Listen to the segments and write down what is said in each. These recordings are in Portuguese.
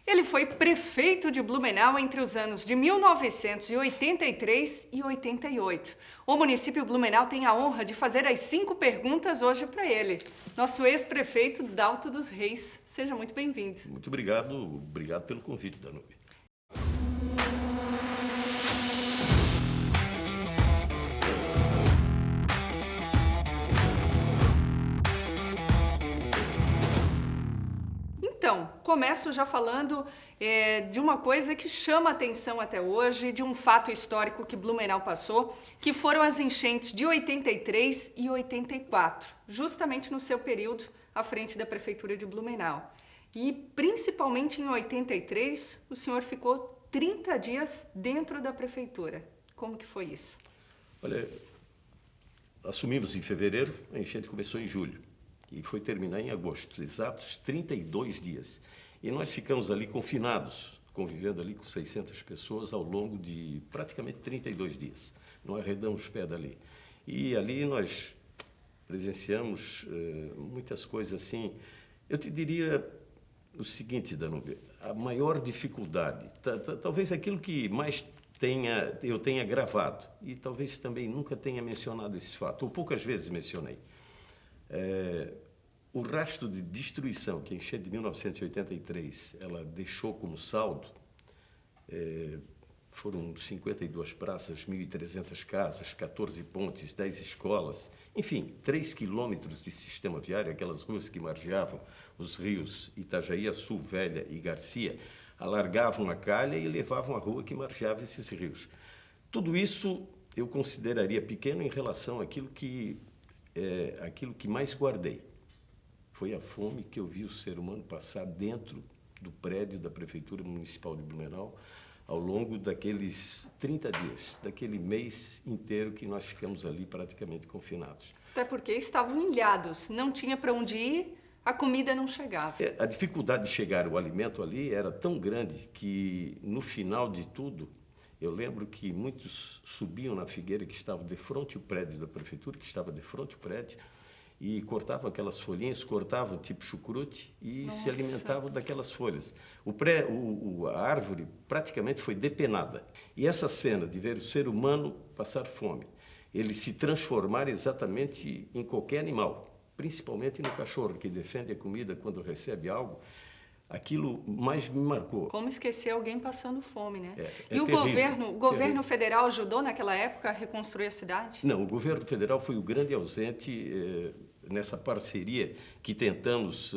Ele foi prefeito de Blumenau entre os anos de 1983 e 88. O município Blumenau tem a honra de fazer as 5 perguntas hoje para ele. Nosso ex-prefeito Dalto dos Reis. Seja muito bem-vindo. Muito obrigado pelo convite, Danube. Então, começo já falando de uma coisa que chama atenção até hoje, de um fato histórico que Blumenau passou, que foram as enchentes de 83 e 84, justamente no seu período à frente da Prefeitura de Blumenau. E, principalmente em 83, o senhor ficou 30 dias dentro da Prefeitura. Como que foi isso? Olha, assumimos em fevereiro, a enchente começou em julho. E foi terminar em agosto, exatos 32 dias. E nós ficamos ali confinados, convivendo ali com 600 pessoas ao longo de praticamente 32 dias. Não arredamos pé dali. E ali nós presenciamos muitas coisas assim. Eu te diria o seguinte, Danube, a maior dificuldade, talvez aquilo que mais eu tenha gravado, e talvez também nunca tenha mencionado esse fato, ou poucas vezes mencionei. O rastro de destruição que a enchente de 1983 ela deixou como saldo foram 52 praças, 1.300 casas, 14 pontes, 10 escolas, enfim, 3 quilômetros de sistema viário, aquelas ruas que margeavam os rios Itajaí, Sul, Velha e Garcia, alargavam a calha e levavam a rua que margeava esses rios. Tudo isso eu consideraria pequeno em relação àquilo que mais guardei. Foi a fome que eu vi o ser humano passar dentro do prédio da Prefeitura Municipal de Blumenau ao longo daqueles 30 dias, daquele mês inteiro que nós ficamos ali praticamente confinados. Até porque estavam ilhados, não tinha para onde ir, a comida não chegava. A dificuldade de chegar o alimento ali era tão grande que, no final de tudo, eu lembro que muitos subiam na figueira que estava de frente ao prédio da Prefeitura, que estava de frente ao prédio, e cortavam aquelas folhinhas, cortavam tipo chucrute e se alimentavam daquelas folhas. A árvore praticamente foi depenada. E essa cena de ver o ser humano passar fome, ele se transformar exatamente em qualquer animal, principalmente no cachorro que defende a comida quando recebe algo, aquilo mais me marcou. Como esquecer alguém passando fome, né? E o governo federal ajudou naquela época a reconstruir a cidade? Não, o governo federal foi o grande ausente nessa parceria que tentamos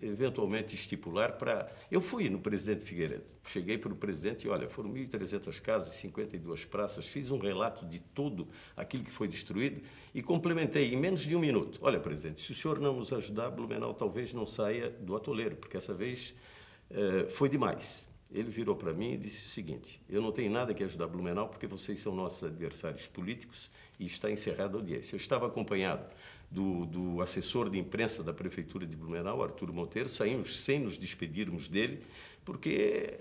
eventualmente estipular para... Eu fui no presidente Figueiredo, cheguei para o presidente e olha, foram 1.300 casas, 52 praças, fiz um relato de tudo aquilo que foi destruído e complementei em menos de 1 minuto. Olha, presidente, se o senhor não nos ajudar, Blumenau talvez não saia do atoleiro, porque essa vez foi demais. Ele virou para mim e disse o seguinte: eu não tenho nada que ajudar Blumenau porque vocês são nossos adversários políticos e está encerrada a audiência. Eu estava acompanhado do assessor de imprensa da Prefeitura de Blumenau, Arturo Monteiro, saímos sem nos despedirmos dele, porque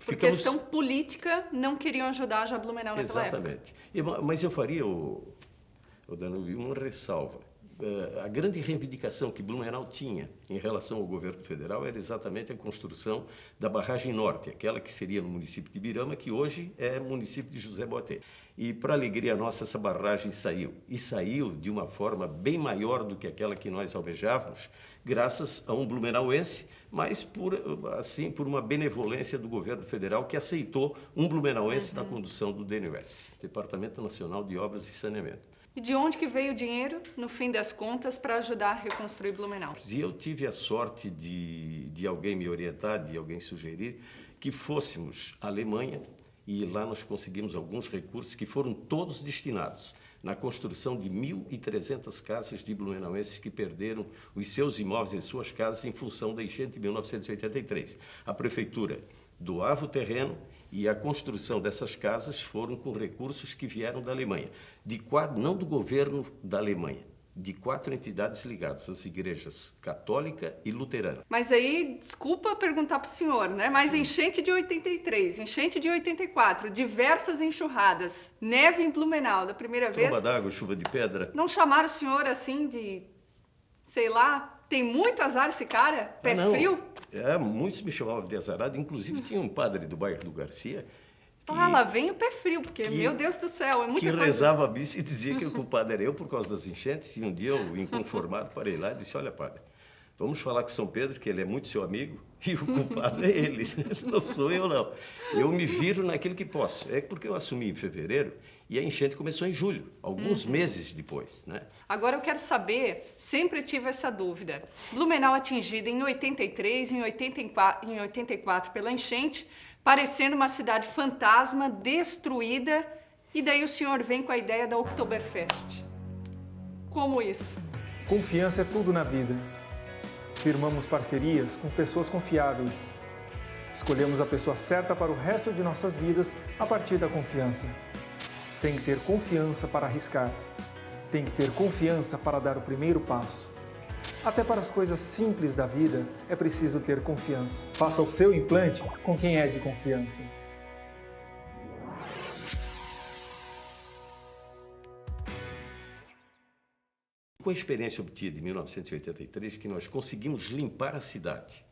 por questão política não queriam ajudar já Blumenau naquela época. Exatamente. Mas eu faria, Danube, uma ressalva. A grande reivindicação que Blumenau tinha em relação ao governo federal era exatamente a construção da barragem norte, aquela que seria no município de Ibirama, que hoje é município de José Boatê. E, para alegria nossa, essa barragem saiu. E saiu de uma forma bem maior do que aquela que nós almejávamos, graças a um blumenauense, mas por uma benevolência do governo federal que aceitou um blumenauense na condução do DNUS, Departamento Nacional de Obras e Saneamento. E de onde que veio o dinheiro, no fim das contas, para ajudar a reconstruir Blumenau? E eu tive a sorte de alguém me orientar, de alguém sugerir que fôssemos à Alemanha e lá nós conseguimos alguns recursos que foram todos destinados na construção de 1.300 casas de blumenauenses que perderam os seus imóveis e suas casas em função da enchente de 1983. A Prefeitura doava o terreno e a construção dessas casas foram com recursos que vieram da Alemanha, não do governo da Alemanha, de 4 entidades ligadas, as igrejas católica e luterana. Mas aí, desculpa perguntar para o senhor, né? Mas sim, enchente de 83, enchente de 84, diversas enxurradas, neve em Blumenau, da primeira vez... Tromba d'água, chuva de pedra. Não chamaram o senhor assim de, sei lá, tem muito azar esse cara? Pé não. frio? Muitos me chamavam de azarado, inclusive tinha um padre do bairro do Garcia Lá vem o pé frio, porque, meu Deus do céu, é muita que coisa. rezava a missa e dizia que o culpado era eu por causa das enchentes. E um dia eu, inconformado, parei lá e disse, olha, padre, vamos falar com São Pedro, que ele é muito seu amigo, e o culpado é ele, não sou eu, não. Eu me viro naquilo que posso. É porque eu assumi em fevereiro e a enchente começou em julho, alguns meses depois, né? Agora eu quero saber, sempre tive essa dúvida. Blumenau atingida em 83, em 84 pela enchente, parecendo uma cidade fantasma, destruída, e daí o senhor vem com a ideia da Oktoberfest. Como isso? Confiança é tudo na vida. Firmamos parcerias com pessoas confiáveis. Escolhemos a pessoa certa para o resto de nossas vidas a partir da confiança. Tem que ter confiança para arriscar. Tem que ter confiança para dar o primeiro passo. Até para as coisas simples da vida é preciso ter confiança. Faça o seu implante com quem é de confiança. Com a experiência obtida em 1983, que nós conseguimos limpar a cidade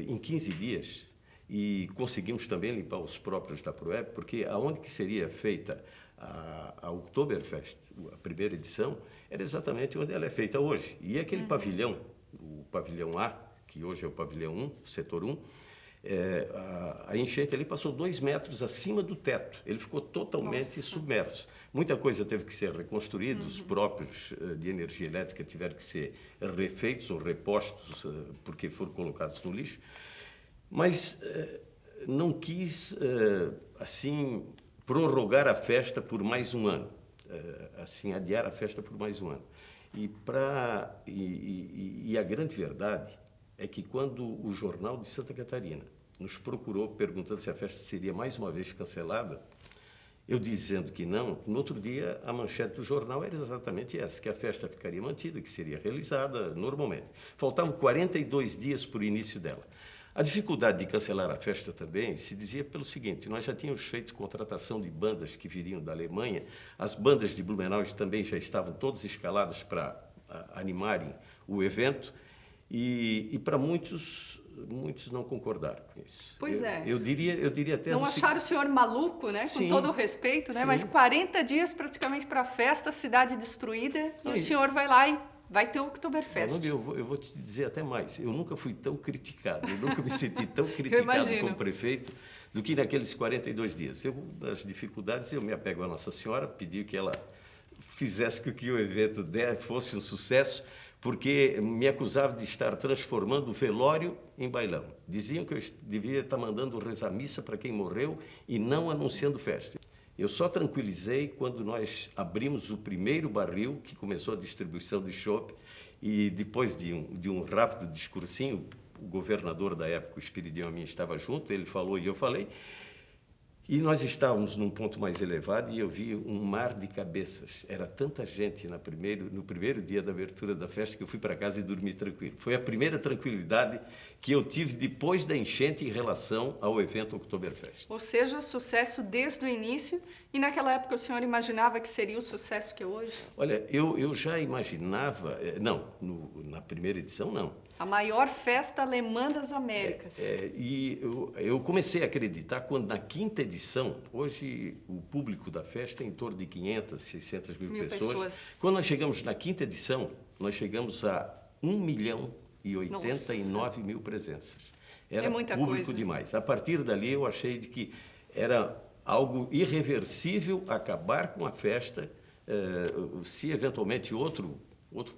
em 15 dias e conseguimos também limpar os próprios da Proeb, porque aonde que seria feita a Oktoberfest, a primeira edição, era exatamente onde ela é feita hoje. E aquele pavilhão, o pavilhão A, que hoje é o pavilhão 1, o setor 1, a enchente ali passou 2 metros acima do teto. Ele ficou totalmente submerso. Muita coisa teve que ser reconstruída, os próprios de energia elétrica tiveram que ser refeitos ou repostos porque foram colocados no lixo. Mas não quis, assim, prorrogar a festa por mais um ano, assim, adiar a festa por mais um ano. E a grande verdade é que quando o Jornal de Santa Catarina nos procurou perguntando se a festa seria mais uma vez cancelada, eu dizendo que não, no outro dia a manchete do jornal era exatamente essa, que a festa ficaria mantida, que seria realizada normalmente. Faltavam 42 dias para o início dela. A dificuldade de cancelar a festa também se dizia pelo seguinte, nós já tínhamos feito contratação de bandas que viriam da Alemanha, as bandas de Blumenau também já estavam todas escaladas para animarem o evento, e para muitos não concordaram com isso. Pois eu diria até... Não acharam o senhor maluco, né? Sim, com todo o respeito, né? Sim. Mas 40 dias praticamente para a festa, cidade destruída, e o senhor vai lá e vai ter o Oktoberfest. Eu vou te dizer até mais. Eu nunca fui tão criticado, eu nunca me senti tão criticado como prefeito do que naqueles 42 dias. Nas dificuldades, eu me apego à Nossa Senhora, pedi que ela fizesse com que o evento fosse um sucesso, porque me acusavam de estar transformando o velório em bailão. Diziam que eu devia estar mandando rezar missa para quem morreu e não anunciando festa. Eu só tranquilizei quando nós abrimos o primeiro barril, que começou a distribuição de chopp, e depois de um rápido discursinho, o governador da época, o Espiridião Amin, estava junto, ele falou e eu falei, e nós estávamos num ponto mais elevado e eu vi um mar de cabeças. Era tanta gente no primeiro dia da abertura da festa que eu fui para casa e dormi tranquilo. Foi a primeira tranquilidade que eu tive depois da enchente em relação ao evento Oktoberfest. Ou seja, sucesso desde o início. E naquela época o senhor imaginava que seria o sucesso que é hoje? Olha, eu já imaginava... Não, na primeira edição, não. A maior festa alemã das Américas. E eu comecei a acreditar quando na quinta edição, hoje o público da festa é em torno de 500, 600 mil pessoas. Quando nós chegamos na quinta edição, nós chegamos a 1.089.000 presenças. Era muita público coisa. demais. A partir dali eu achei de que era algo irreversível acabar com a festa, se eventualmente outro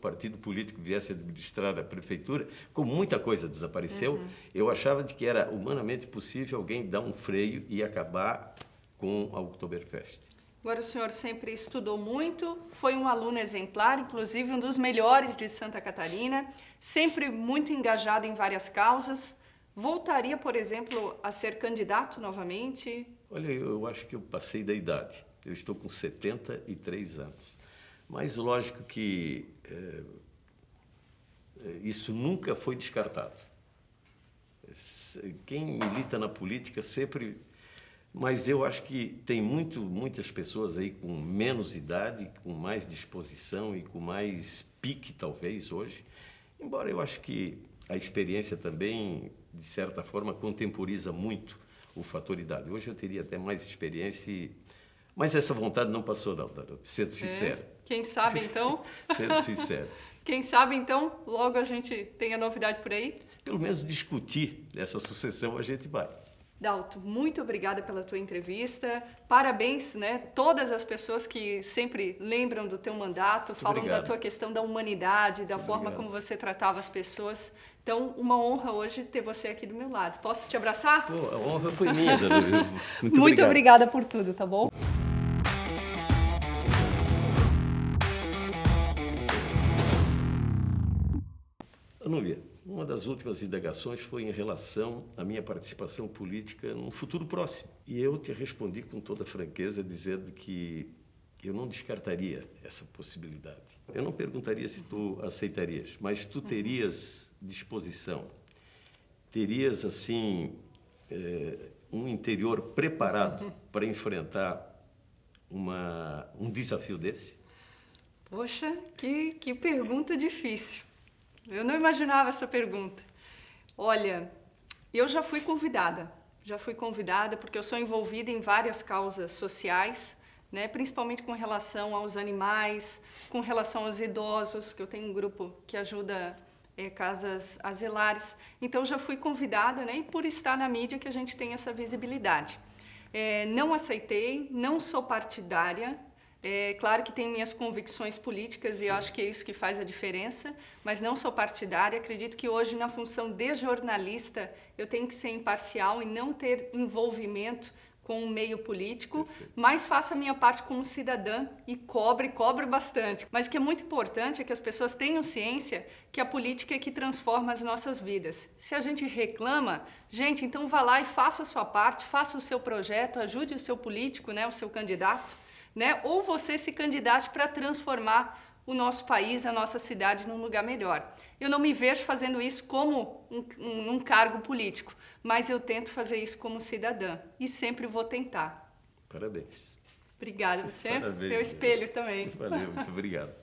partido político viesse administrar a prefeitura, como muita coisa desapareceu, eu achava de que era humanamente possível alguém dar um freio e acabar com a Oktoberfest. Agora o senhor sempre estudou muito, foi um aluno exemplar, inclusive um dos melhores de Santa Catarina, sempre muito engajado em várias causas. Voltaria, por exemplo, a ser candidato novamente? Olha, eu acho que eu passei da idade. Eu estou com 73 anos. Mas lógico que isso nunca foi descartado. Quem milita na política sempre... Mas eu acho que tem muitas pessoas aí com menos idade, com mais disposição e com mais pique, talvez, hoje. Embora eu acho que a experiência também, de certa forma, contemporiza muito o fator idade. Hoje eu teria até mais experiência, mas essa vontade não passou não, sendo sincero. Quem sabe então? Sendo sincero. Quem sabe então, logo a gente tem a novidade por aí? Pelo menos discutir essa sucessão a gente vai. Dalto, muito obrigada pela tua entrevista. Parabéns, né? Todas as pessoas que sempre lembram do teu mandato, falam obrigado. da tua questão da humanidade, da forma como você tratava as pessoas. Então, uma honra hoje ter você aqui do meu lado. Posso te abraçar? Pô, a honra foi minha, Danúbia. Muito obrigada por tudo, tá bom? Danúbia, uma das últimas indagações foi em relação à minha participação política num futuro próximo. E eu te respondi com toda franqueza, dizendo que eu não descartaria essa possibilidade. Eu não perguntaria se tu aceitarias, mas tu terias disposição, terias, assim, um interior preparado para enfrentar um desafio desse? Poxa, que pergunta difícil. Eu não imaginava essa pergunta. Olha, eu já fui convidada porque eu sou envolvida em várias causas sociais, né, principalmente com relação aos animais, com relação aos idosos, que eu tenho um grupo que ajuda casas asilares. Então, já fui convidada, né, e por estar na mídia que a gente tem essa visibilidade. Não aceitei, não sou partidária. Claro que tenho minhas convicções políticas e eu acho que é isso que faz a diferença, mas não sou partidária. Acredito que hoje, na função de jornalista, eu tenho que ser imparcial e não ter envolvimento com o meio político, mas faço a minha parte como cidadã e cobro bastante. Mas o que é muito importante é que as pessoas tenham ciência que a política é que transforma as nossas vidas. Se a gente reclama, gente, então vá lá e faça a sua parte, faça o seu projeto, ajude o seu político, né, o seu candidato, né? Ou você se candidate para transformar o nosso país, a nossa cidade num lugar melhor. Eu não me vejo fazendo isso como um cargo político, mas eu tento fazer isso como cidadã e sempre vou tentar. Parabéns. Obrigada, você Parabéns, é meu espelho também. Valeu, muito obrigado.